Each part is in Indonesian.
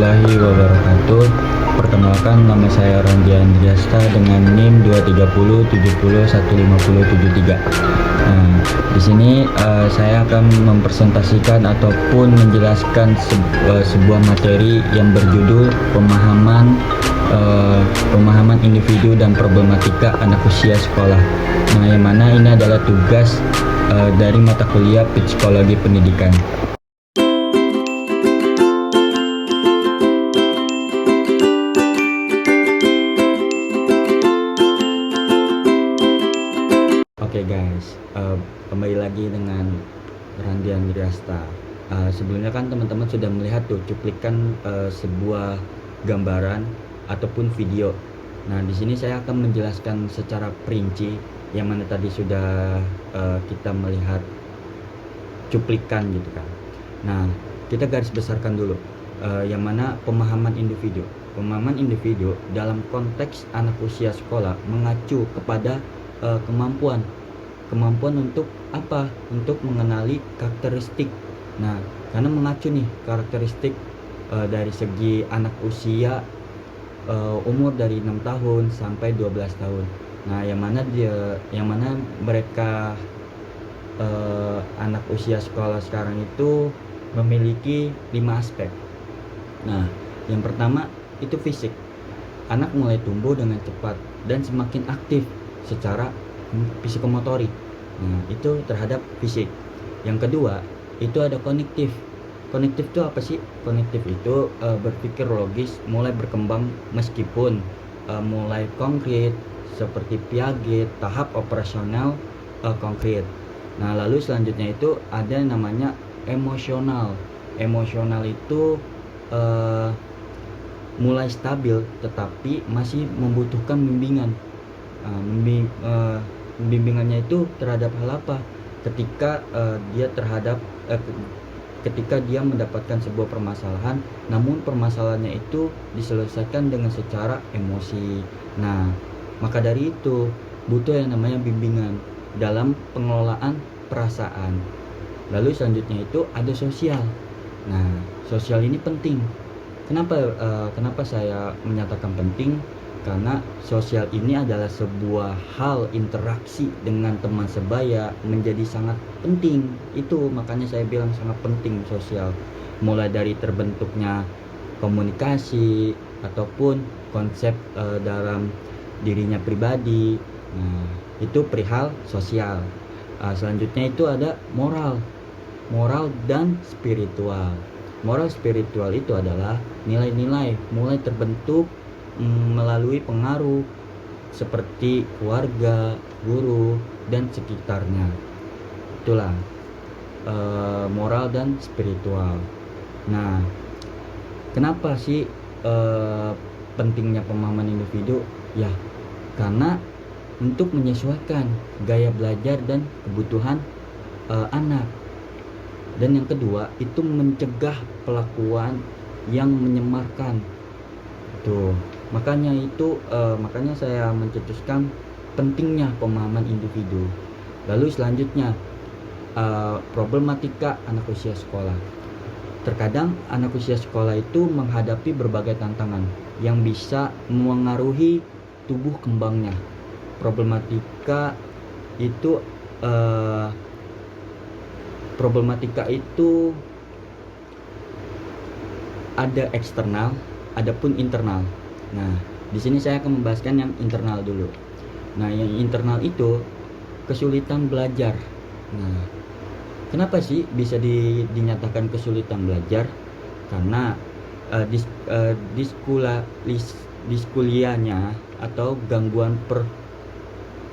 warahmatullahi wabarakatuh. Perkenalkan, nama saya Randi Andriasta dengan NIM 230701573. Nah, di sini saya akan mempresentasikan ataupun menjelaskan sebuah materi yang berjudul pemahaman individu dan problematika anak usia sekolah. Nah, yang mana ini adalah tugas dari mata kuliah Psikologi Pendidikan. Oke guys, kembali lagi dengan Randi Andriasta. Sebelumnya kan teman-teman sudah melihat tuh cuplikan sebuah gambaran ataupun video. Nah, di sini saya akan menjelaskan secara perinci yang mana tadi sudah kita melihat cuplikan gitu kan. Nah, kita garis besarkan dulu yang mana pemahaman individu. Pemahaman individu dalam konteks anak usia sekolah mengacu kepada kemampuan untuk apa? Untuk mengenali karakteristik. Nah, karena mengacu nih karakteristik dari segi anak usia umur dari 6 tahun sampai 12 tahun. Nah, yang mana mereka anak usia sekolah sekarang itu memiliki 5 aspek. Nah, yang pertama itu fisik. Anak mulai tumbuh dengan cepat dan semakin aktif secara psikomotorik. Nah, itu terhadap fisik. Yang kedua, itu ada kognitif. Kognitif itu apa sih? Kognitif itu berpikir logis, mulai berkembang meskipun mulai konkret seperti Piaget, tahap operasional konkret. Nah, lalu selanjutnya itu ada namanya emosional. Emosional itu mulai stabil tetapi masih membutuhkan bimbingan. Bimbingannya itu terhadap hal apa? Ketika ketika dia mendapatkan sebuah permasalahan, namun permasalahannya itu diselesaikan dengan secara emosi. Nah, maka dari itu butuh yang namanya bimbingan dalam pengelolaan perasaan. Lalu selanjutnya itu ada sosial. Nah, sosial ini penting. Kenapa saya menyatakan penting? Karena sosial ini adalah sebuah hal interaksi dengan teman sebaya menjadi sangat penting. Itu makanya saya bilang sangat penting sosial. Mulai dari terbentuknya komunikasi ataupun konsep dalam dirinya pribadi. Nah, itu perihal sosial. Selanjutnya itu ada moral dan spiritual. Moral spiritual itu adalah nilai-nilai mulai terbentuk melalui pengaruh seperti keluarga, guru, dan sekitarnya. Itulah moral dan spiritual. Nah, kenapa sih pentingnya pemahaman individu? Ya, karena untuk menyesuaikan gaya belajar dan kebutuhan anak. Dan yang kedua itu mencegah pelakuan yang menyemarkan. Tuh, makanya saya mencetuskan pentingnya pemahaman individu. Lalu selanjutnya problematika anak usia sekolah. Terkadang anak usia sekolah itu menghadapi berbagai tantangan yang bisa mengaruhi tubuh kembangnya. Problematika itu ada eksternal, adapun internal. Nah, di sini saya akan membahaskan yang internal dulu. Nah, yang internal itu kesulitan belajar. Nah, kenapa sih bisa dinyatakan kesulitan belajar? Karena diskulianya atau gangguan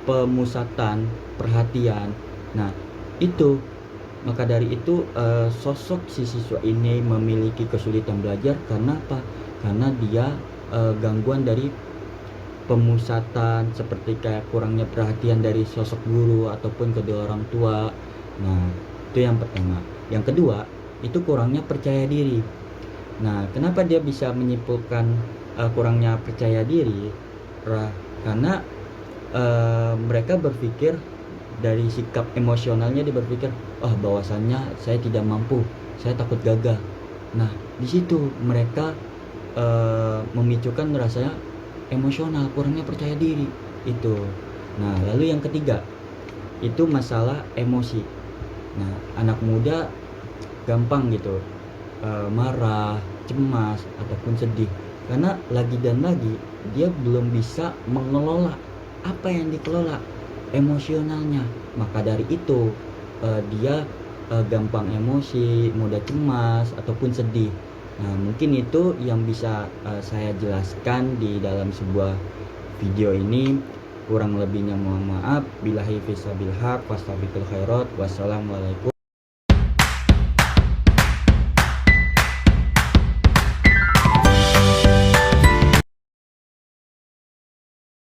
pemusatan perhatian. Nah, itu maka dari itu sosok si siswa ini memiliki kesulitan belajar karena apa? Karena dia gangguan dari pemusatan seperti kayak kurangnya perhatian dari sosok guru ataupun kedua orang tua. Nah, itu yang pertama. Yang kedua, itu kurangnya percaya diri. Nah, kenapa dia bisa menyimpulkan kurangnya percaya diri? Karena mereka berpikir dari sikap emosionalnya, dia berpikir, bahwasannya saya tidak mampu, saya takut gagal. Nah, di situ mereka memicukan rasanya emosional, kurangnya percaya diri itu. Nah, lalu yang ketiga itu masalah emosi. Nah, anak muda gampang gitu marah, cemas ataupun sedih karena lagi dan lagi dia belum bisa mengelola apa yang dikelola, emosionalnya. Maka dari itu dia gampang emosi, mudah cemas ataupun sedih. Nah, mungkin itu yang bisa saya jelaskan di dalam sebuah video ini. Kurang lebihnya mohon maaf. Billahi fissabil haq, wastabiqul khairat. Wassalamualaikum.